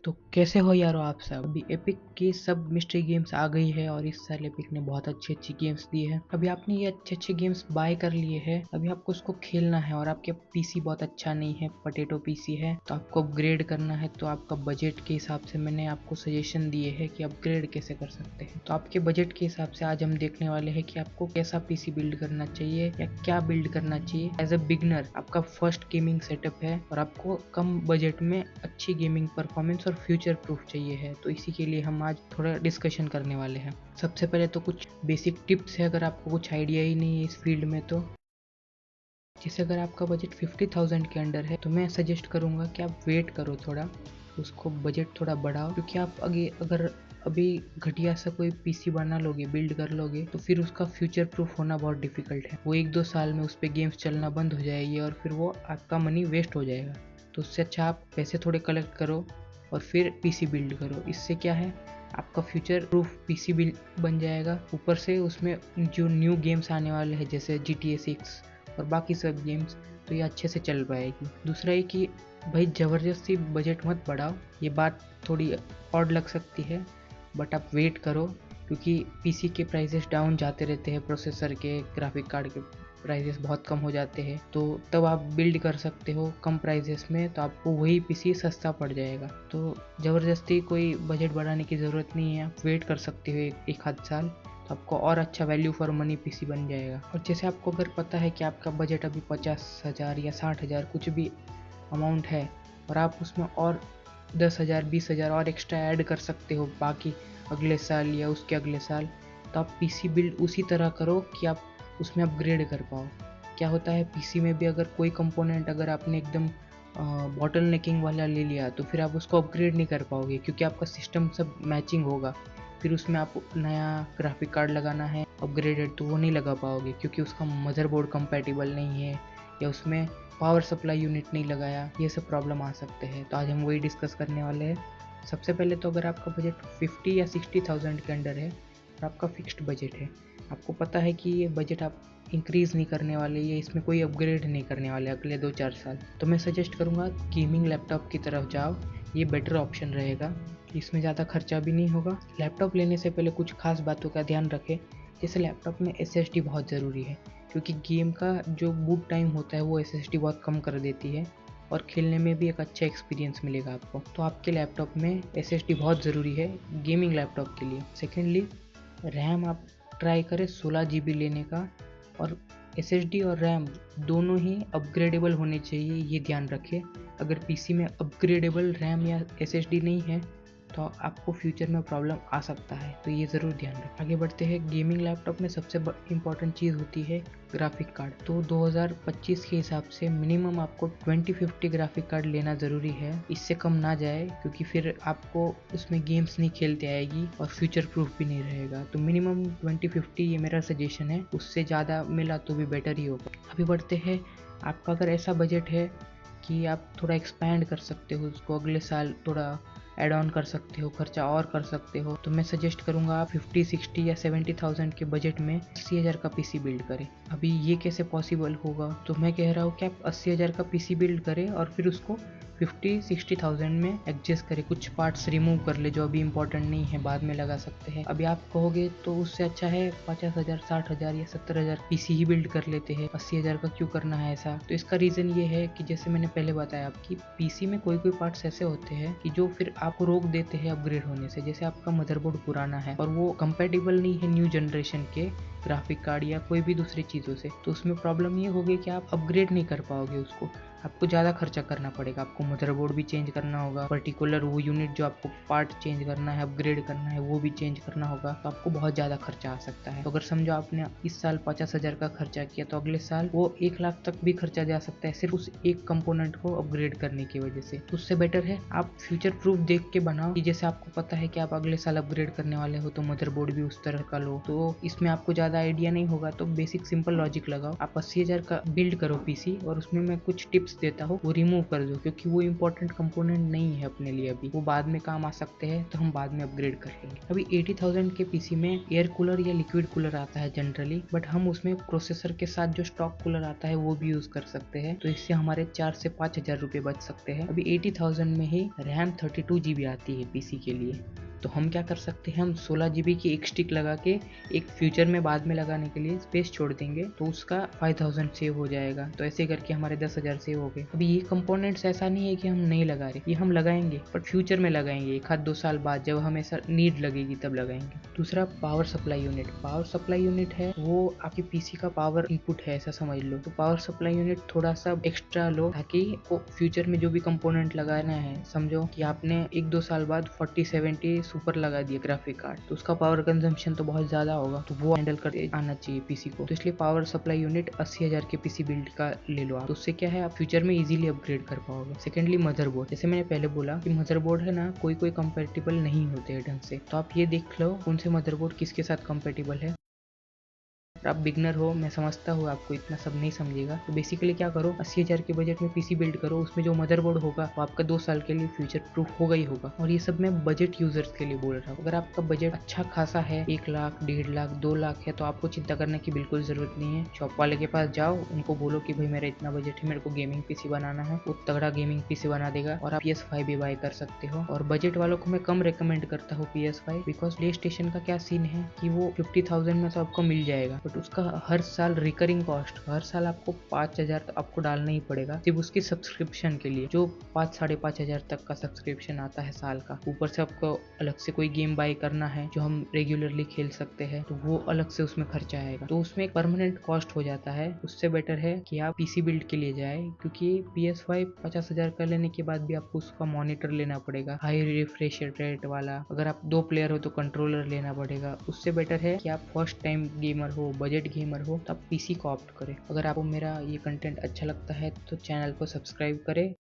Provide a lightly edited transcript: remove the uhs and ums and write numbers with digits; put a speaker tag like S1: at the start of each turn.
S1: तो कैसे हो यारो आप सब। अभी एपिक की सब मिस्ट्री गेम्स आ गई है और इस साल एपिक ने बहुत अच्छी अच्छी गेम्स दी है। अभी आपने ये अच्छे अच्छे गेम्स बाय कर लिए हैं, अभी आपको उसको खेलना है और आपके पीसी बहुत अच्छा नहीं है, पटेटो पीसी है, तो आपको अपग्रेड करना है। तो आपका बजट के हिसाब से मैंने आपको सजेशन दिए है कि अपग्रेड कैसे कर सकते हैं। तो आपके बजट के हिसाब से आज हम देखने वाले हैं कि आपको कैसा पीसी बिल्ड करना चाहिए या क्या बिल्ड करना चाहिए एज अ बिगनर। आपका फर्स्ट गेमिंग सेटअप है और आपको कम बजट में अच्छी गेमिंग परफॉर्मेंस और फ्यूचर प्रूफ चाहिए है, तो इसी के लिए हम आज थोड़ा डिस्कशन करने वाले हैं। सबसे पहले तो कुछ बेसिक टिप्स है, अगर आपको कुछ आइडिया ही नहीं है इस फील्ड में तो जैसे अगर आपका बजट 50,000 के अंडर है तो मैं सजेस्ट करूंगा कि आप वेट करो थोड़ा, उसको बजट थोड़ा बढ़ाओ, क्योंकि आप आगे अगर अभी घटिया सा कोई पीसी बना लोगे, बिल्ड कर लोगे, तो फिर उसका फ्यूचर प्रूफ होना बहुत डिफिकल्ट है। वो 1-2 साल में उस पर गेम्स चलना बंद हो जाएगी और फिर वो आपका मनी वेस्ट हो जाएगा। तो उससे अच्छा आप पैसे थोड़े कलेक्ट करो और फिर पीसी बिल्ड करो। इससे क्या है, आपका फ्यूचर प्रूफ पीसी बिल्ड बन जाएगा। ऊपर से उसमें जो न्यू गेम्स आने वाले हैं जैसे GTA 6 और बाकी सब गेम्स, तो ये अच्छे से चल पाएगी। दूसरा ये कि भाई ज़बरदस्ती बजट मत बढ़ाओ, ये बात थोड़ी ऑड लग सकती है, बट आप वेट करो, क्योंकि पीसी के प्राइसेस डाउन जाते रहते हैं, प्रोसेसर के, ग्राफिक कार्ड के प्राइसेस बहुत कम हो जाते हैं, तो तब आप बिल्ड कर सकते हो कम प्राइसेस में, तो आपको वही पीसी सस्ता पड़ जाएगा। तो ज़बरदस्ती कोई बजट बढ़ाने की ज़रूरत नहीं है, आप वेट कर सकते हो एक आध साल, तो आपको और अच्छा वैल्यू फॉर मनी पीसी बन जाएगा। और जैसे आपको अगर पता है कि आपका बजट अभी 50,000 या 60,000 कुछ भी अमाउंट है और आप उसमें और 10,000 20,000 और एक्स्ट्रा ऐड कर सकते हो बाकी अगले साल या उसके अगले साल, तो आप पीसी बिल्ड उसी तरह करो कि आप उसमें अपग्रेड कर पाओ। क्या होता है पीसी में भी, अगर कोई कंपोनेंट अगर आपने एकदम बॉटल नेकिंग वाला ले लिया तो फिर आप उसको अपग्रेड नहीं कर पाओगे, क्योंकि आपका सिस्टम सब मैचिंग होगा। फिर उसमें आप नया ग्राफिक कार्ड लगाना है अपग्रेडेड, तो वो नहीं लगा पाओगे क्योंकि उसका मदरबोर्ड कंपैटिबल नहीं है या उसमें पावर सप्लाई यूनिट नहीं लगाया, ये सब प्रॉब्लम आ सकते हैं। तो आज हम वही डिस्कस करने वाले हैं। सबसे पहले तो अगर आपका बजट 50 या 60,000 के अंडर है और आपका फिक्स्ड बजट है, आपको पता है कि ये बजट आप इंक्रीज़ नहीं करने वाले, ये इसमें कोई अपग्रेड नहीं करने वाले अगले 2-4 साल, तो मैं सजेस्ट करूँगा गेमिंग लैपटॉप की तरफ जाओ, ये बेटर ऑप्शन रहेगा। इसमें ज़्यादा खर्चा भी नहीं होगा। लैपटॉप लेने से पहले कुछ खास बातों का ध्यान रखें, जैसे लैपटॉप में SSD बहुत ज़रूरी है, क्योंकि गेम का जो बूट टाइम होता है वो SSD बहुत कम कर देती है और खेलने में भी एक अच्छा एक्सपीरियंस मिलेगा आपको। तो आपके लैपटॉप में SSD बहुत ज़रूरी है गेमिंग लैपटॉप के लिए। सेकेंडली, रैम आप ट्राई करें 16 GB लेने का, और SSD और रैम दोनों ही अपग्रेडेबल होने चाहिए, ये ध्यान रखें। अगर पीसी में अपग्रेडेबल रैम या SSD नहीं है तो आपको फ्यूचर में प्रॉब्लम आ सकता है, तो ये ज़रूर ध्यान रखें। आगे बढ़ते हैं। गेमिंग लैपटॉप में सबसे इम्पॉर्टेंट चीज़ होती है ग्राफिक कार्ड। तो 2025 के हिसाब से मिनिमम आपको 2050 ग्राफिक कार्ड लेना ज़रूरी है, इससे कम ना जाए, क्योंकि फिर आपको उसमें गेम्स नहीं खेलते आएगी और फ्यूचर प्रूफ भी नहीं रहेगा। तो मिनिमम 2050 ये मेरा सजेशन है, उससे ज़्यादा मिला तो भी बेटर ही होगा। अभी बढ़ते हैं। आपका अगर ऐसा बजट है कि आप थोड़ा एक्सपैंड कर सकते हो उसको, अगले साल थोड़ा ऐड ऑन कर सकते हो, खर्चा और कर सकते हो, तो मैं सजेस्ट करूंगा आप 50, 60 या 70,000 के बजट में 80,000 का पीसी बिल्ड करें। अभी ये कैसे पॉसिबल होगा, तो मैं कह रहा हूँ कि आप 80,000 का पीसी बिल्ड करें और फिर उसको 50-60,000 में एडजस्ट करे, कुछ पार्ट्स रिमूव कर ले जो अभी इंपॉर्टेंट नहीं है, बाद में लगा सकते हैं। अभी आप कहोगे तो उससे अच्छा है 50,000, 60,000 या 70,000 पीसी ही बिल्ड कर लेते हैं, 80,000 का क्यों करना है ऐसा। तो इसका रीजन ये है कि जैसे मैंने पहले बताया आपकी, पीसी में कोई कोई पार्ट्स ऐसे होते हैं कि जो फिर आपको रोक देते हैं अपग्रेड होने से। जैसे आपका मदरबोर्ड पुराना है और वो कंपेटेबल नहीं है न्यू जनरेशन के ग्राफिक कार्ड या कोई भी दूसरी चीज़ों से, तो उसमें प्रॉब्लम ये होगी कि आप अपग्रेड नहीं कर पाओगे उसको, आपको ज़्यादा खर्चा करना पड़ेगा। आपको मदरबोर्ड भी चेंज करना होगा, पर्टिकुलर वो यूनिट जो आपको पार्ट चेंज करना है, अपग्रेड करना है, वो भी चेंज करना होगा, तो आपको बहुत ज़्यादा खर्चा आ सकता है। तो अगर समझो आपने इस साल 50,000 का खर्चा किया, तो अगले साल वो 1 लाख तक भी खर्चा जा सकता है सिर्फ उस एक कंपोनेंट को अपग्रेड करने की वजह से। तो उससे बेटर है आप फ्यूचर प्रूफ देख के बनाओ, कि जैसे आपको पता है कि आप अगले साल अपग्रेड करने वाले हो, तो मदरबोर्ड भी उस तरह का लो। तो इसमें आपको ज़्यादा आइडिया नहीं होगा, तो बेसिक सिंपल लॉजिक लगाओ। आप 80,000 का बिल्ड करो पीसी, और उसमें मैं कुछ टिप्स टिप्स देता हूँ वो रिमूव कर दो, क्योंकि वो इंपॉर्टेंट कंपोनेंट नहीं है अपने लिए। अभी वो बाद में काम आ सकते हैं, तो हम बाद में अपग्रेड कर लेंगे। अभी 80,000 के पीसी में एयर कूलर या लिक्विड कूलर आता है जनरली, बट हम उसमें प्रोसेसर के साथ जो स्टॉक कूलर आता है वो भी यूज कर सकते हैं, तो इससे हमारे 4 से 5 हजार रुपये बच सकते हैं। अभी 80,000 में ही रैम 32 GB आती है पीसी के लिए, तो हम क्या कर सकते हैं, हम 16 GB की एक स्टिक लगा के एक फ्यूचर में बाद में लगाने के लिए स्पेस छोड़ देंगे, तो उसका 5000 सेव हो जाएगा। तो ऐसे करके हमारे 10,000 सेव हो गए। अभी ये कंपोनेंट्स ऐसा नहीं है कि हम नहीं लगा रहे, ये हम लगाएंगे, बट फ्यूचर में लगाएंगे, 1-2 साल बाद जब हमें नीड लगेगी तब लगाएंगे। दूसरा power supply unit. Power supply unit है वो आपके पीसी का पावर इनपुट है, ऐसा समझ लो। तो पावर सप्लाई यूनिट थोड़ा सा एक्स्ट्रा लो, ताकि वो फ्यूचर में जो भी कंपोनेंट लगाना है, समझो कि आपने 1-2 साल बाद 4070 सुपर लगा दिया ग्राफिक कार्ड, तो उसका पावर कंजम्पशन तो बहुत ज्यादा होगा, तो वो हैंडल करके आना चाहिए पीसी को। तो इसलिए पावर सप्लाई यूनिट 80,000 के पीसी बिल्ड का ले लो आप, तो उससे क्या है, आप फ्यूचर में इजीली अपग्रेड कर पाओगे। Secondly motherboard. जैसे मैंने पहले बोला कि मदरबोर्ड है ना, कोई कोई कंपेटिबल नहीं होते हैं ढंग से, तो आप ये देख लो कौन से मदरबोर्ड किसके साथ कंपेटिबल है। आप बिगनर हो, मैं समझता हूँ आपको इतना सब नहीं समझेगा, तो बेसिकली क्या करो, 80,000 के बजट में पीसी बिल्ड करो, उसमें जो मदरबोर्ड होगा वो आपका 2 साल के लिए फ्यूचर प्रूफ होगा ही होगा। और ये सब मैं बजट यूजर्स के लिए बोल रहा हूँ। अगर आपका बजट अच्छा खासा है, 1 लाख, 1.5 लाख, 2 लाख है, तो आपको चिंता करने की बिल्कुल जरूरत नहीं है। शॉप वाले के पास जाओ, उनको बोलो कि भाई मेरा इतना बजट है, मेरे को गेमिंग पीसी बनाना है, वो तगड़ा गेमिंग पीसी बना देगा, और आप PS5 भी बाय कर सकते हो। और बजट वालों को मैं कम रिकमेंड करता हूँ PS5, बिकॉज प्ले स्टेशन का क्या सीन है कि वो 50,000 में तो आपको मिल जाएगा, बट उसका हर साल रिकरिंग कॉस्ट, हर साल आपको 5,000 तो आपको डालना ही पड़ेगा सिर्फ उसकी सब्सक्रिप्शन के लिए, जो 5-5.5 हजार तक का सब्सक्रिप्शन आता है साल का। ऊपर से आपको अलग से कोई गेम बाय करना है जो हम रेगुलरली खेल सकते हैं, तो वो अलग से उसमें खर्चा आएगा, तो उसमें एक परमानेंट कॉस्ट हो जाता है। उससे बेटर है कि आप पीसी बिल्ड के लिए जाए, क्योंकि PS5 50,000 का लेने के बाद भी आपको उसका मॉनिटर लेना पड़ेगा, हाई रिफ्रेश रेट वाला। अगर आप 2 प्लेयर हो तो कंट्रोलर लेना पड़ेगा। उससे बेटर है कि आप फर्स्ट टाइम गेमर हो, बजट गेमर हो, तो आप पीसी को ऑप्ट करें। अगर आपको मेरा ये कंटेंट अच्छा लगता है तो चैनल को सब्सक्राइब करें।